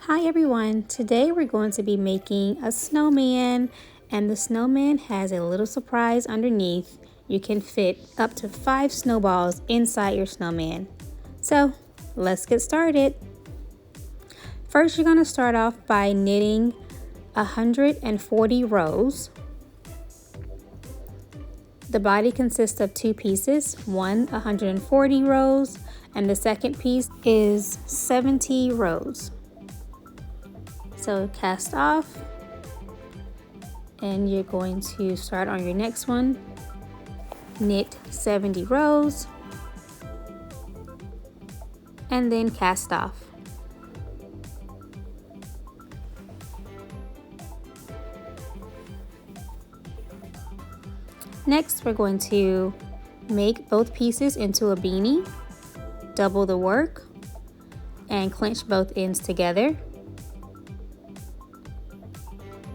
Hi everyone, today we're going to be making a snowman, and the snowman has a little surprise underneath. You can fit up to 5 snowballs inside your snowman. So let's get started. First, you're going to start off by knitting 140 rows. The body consists of 2 pieces, one 140 rows, and the second piece is 70 rows. So cast off, and you're going to start on your next one. Knit 70 rows, and then cast off. Next, we're going to make both pieces into a beanie, double the work, and clench both ends together.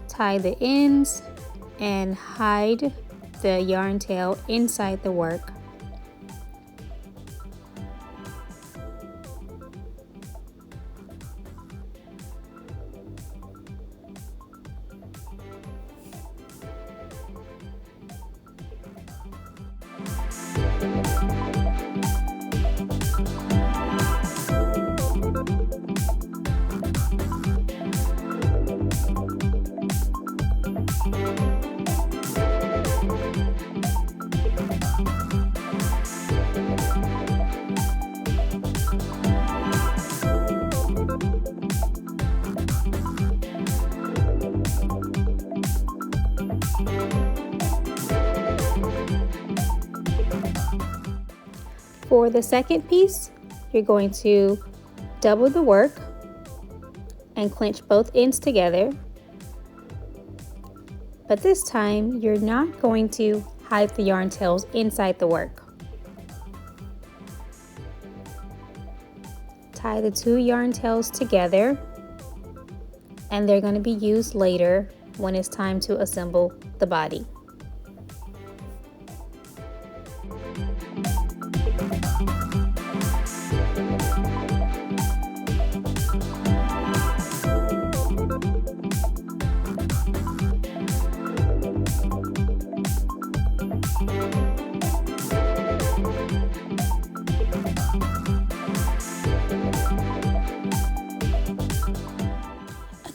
Tie the ends and hide the yarn tail inside the work. For the second piece, you're going to double the work and clench both ends together. But this time, you're not going to hide the yarn tails inside the work. Tie the 2 yarn tails together, and they're going to be used later when it's time to assemble the body.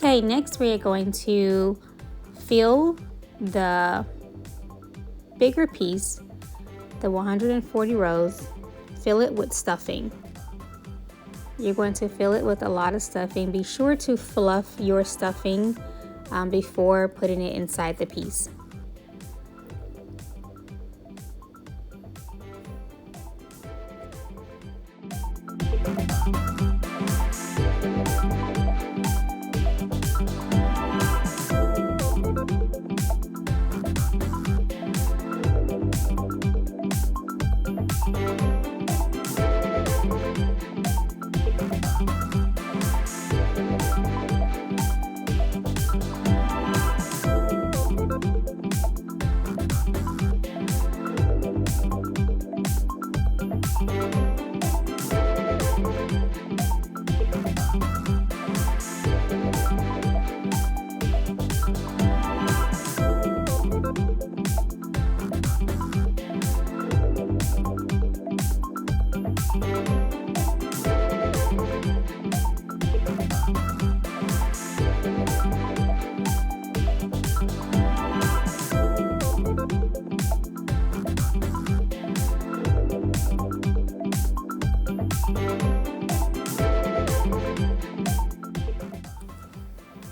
Okay, next we are going to fill the bigger piece, the 140 rows, fill it with stuffing. You're going to fill it with a lot of stuffing. Be sure to fluff your stuffing before putting it inside the piece.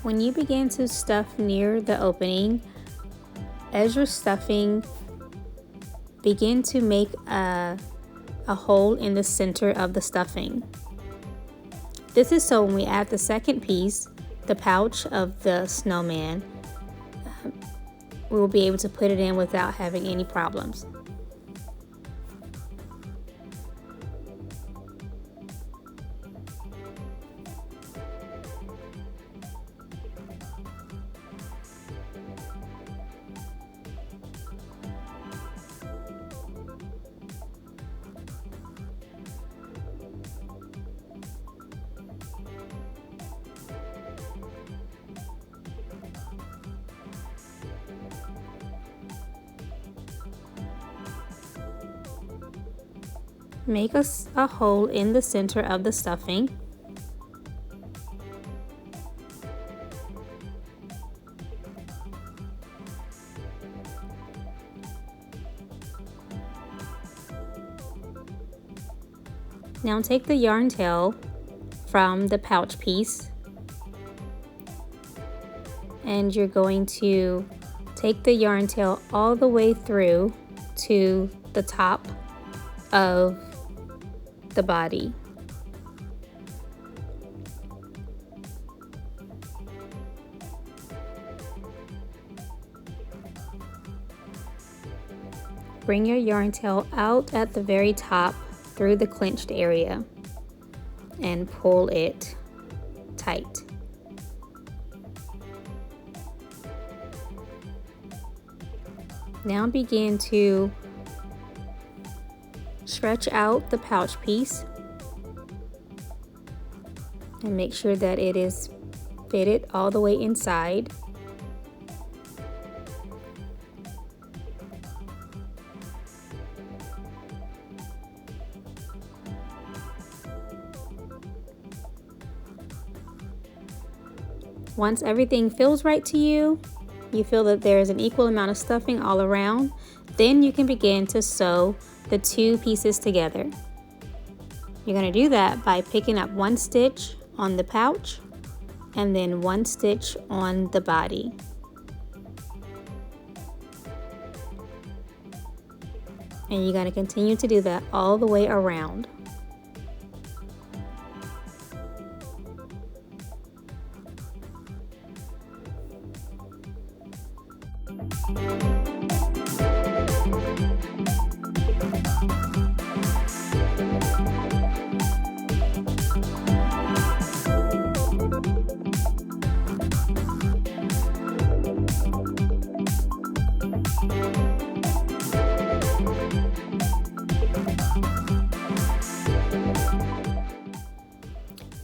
When you begin to stuff near the opening, as you're stuffing, begin to make a hole in the center of the stuffing. This is so when we add the second piece, the pouch of the snowman, we will be able to put it in without having any problems. Make a hole in the center of the stuffing. Now take the yarn tail from the pouch piece and you're going to take the yarn tail all the way through to the top of the body. Bring your yarn tail out at the very top through the clinched area and pull it tight. Now begin to stretch out the pouch piece and make sure that it is fitted all the way inside. Once everything feels right to you, you feel that there is an equal amount of stuffing all around, then you can begin to sew the two pieces together. You're going to do that by picking up one stitch on the pouch and then one stitch on the body. And you're going to continue to do that all the way around.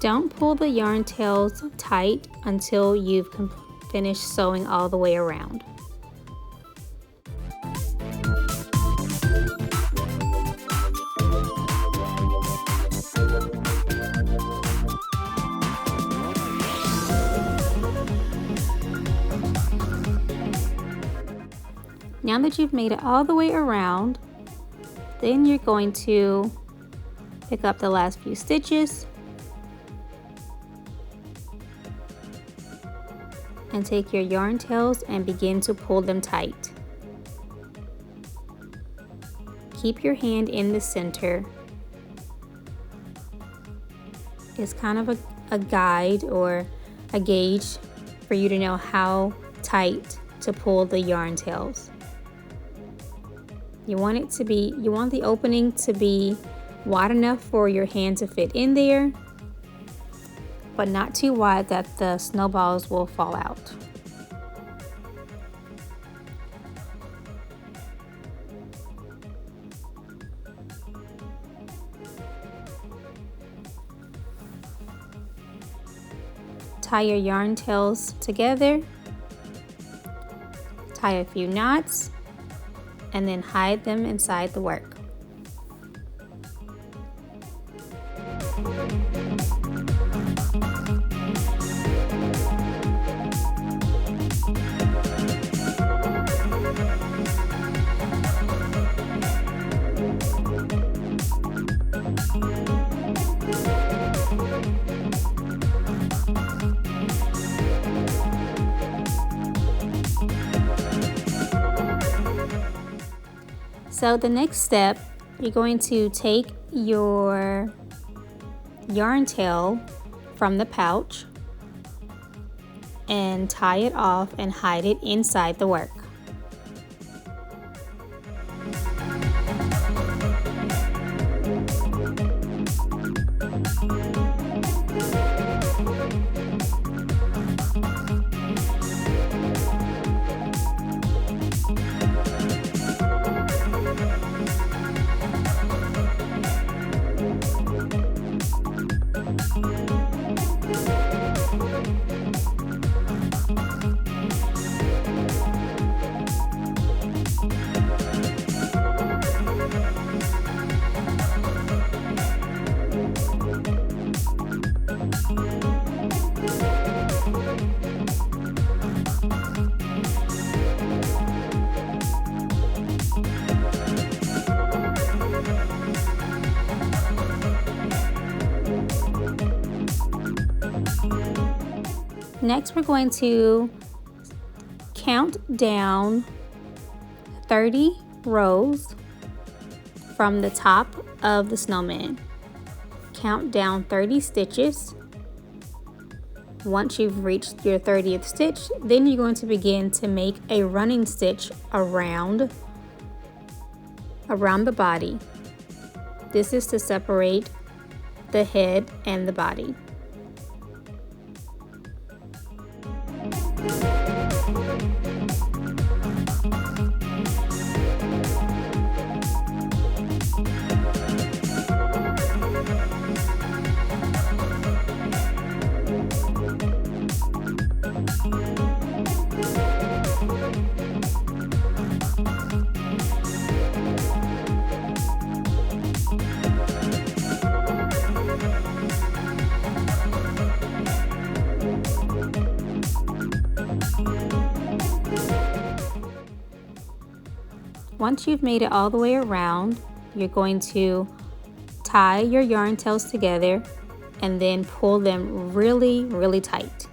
Don't pull the yarn tails tight until you've finished sewing all the way around. Now that you've made it all the way around, then you're going to pick up the last few stitches and take your yarn tails and begin to pull them tight. Keep your hand in the center. It's kind of a guide or a gauge for you to know how tight to pull the yarn tails. You want the opening to be wide enough for your hand to fit in there, but not too wide that the snowballs will fall out. Tie your yarn tails together, tie a few knots, and then hide them inside the work. So the next step, you're going to take your yarn tail from the pouch and tie it off and hide it inside the work. Next, we're going to count down 30 rows from the top of the snowman. Count down 30 stitches. Once you've reached your 30th stitch, then you're going to begin to make a running stitch around the body. This is to separate the head and the body. Once you've made it all the way around, you're going to tie your yarn tails together and then pull them really, really tight.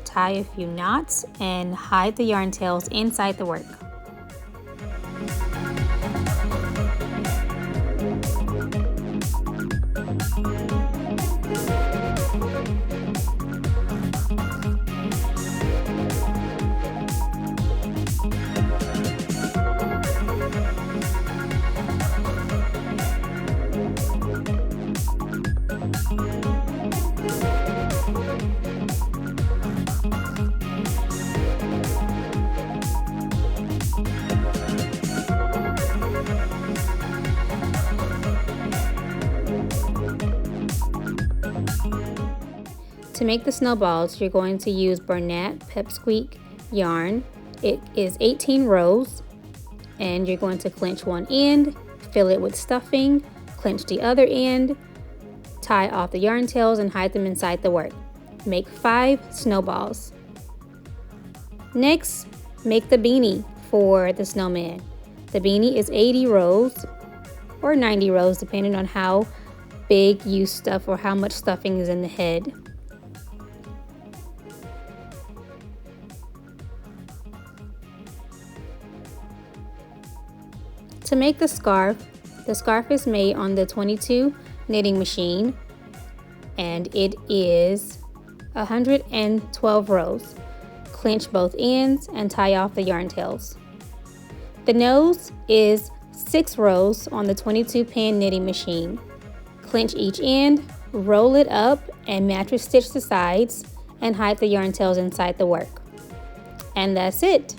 Tie a few knots and hide the yarn tails inside the work. To make the snowballs, you're going to use Bernat Pipsqueak yarn. It is 18 rows, and you're going to clinch one end, fill it with stuffing, clinch the other end, tie off the yarn tails, and hide them inside the work. Make 5 snowballs. Next, make the beanie for the snowman. The beanie is 80 rows or 90 rows, depending on how big you stuff or how much stuffing is in the head. To make the scarf is made on the 22 knitting machine, and it is 112 rows. Clinch both ends and tie off the yarn tails. The nose is 6 rows on the 22 pan knitting machine. Clinch each end, roll it up, and mattress stitch the sides and hide the yarn tails inside the work. And that's it.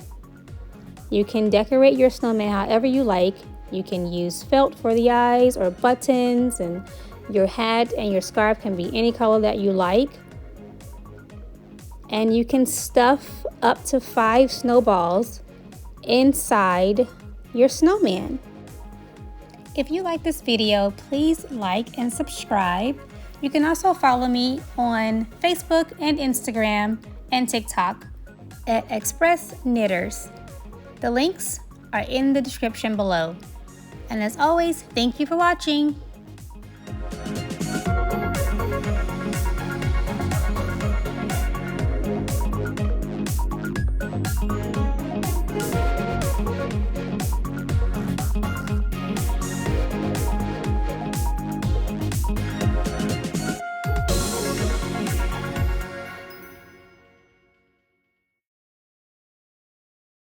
You can decorate your snowman however you like. You can use felt for the eyes or buttons, and your hat and your scarf can be any color that you like. And you can stuff up to 5 snowballs inside your snowman. If you like this video, please like and subscribe. You can also follow me on Facebook and Instagram and TikTok at Express Knitters. The links are in the description below. And as always, thank you for watching.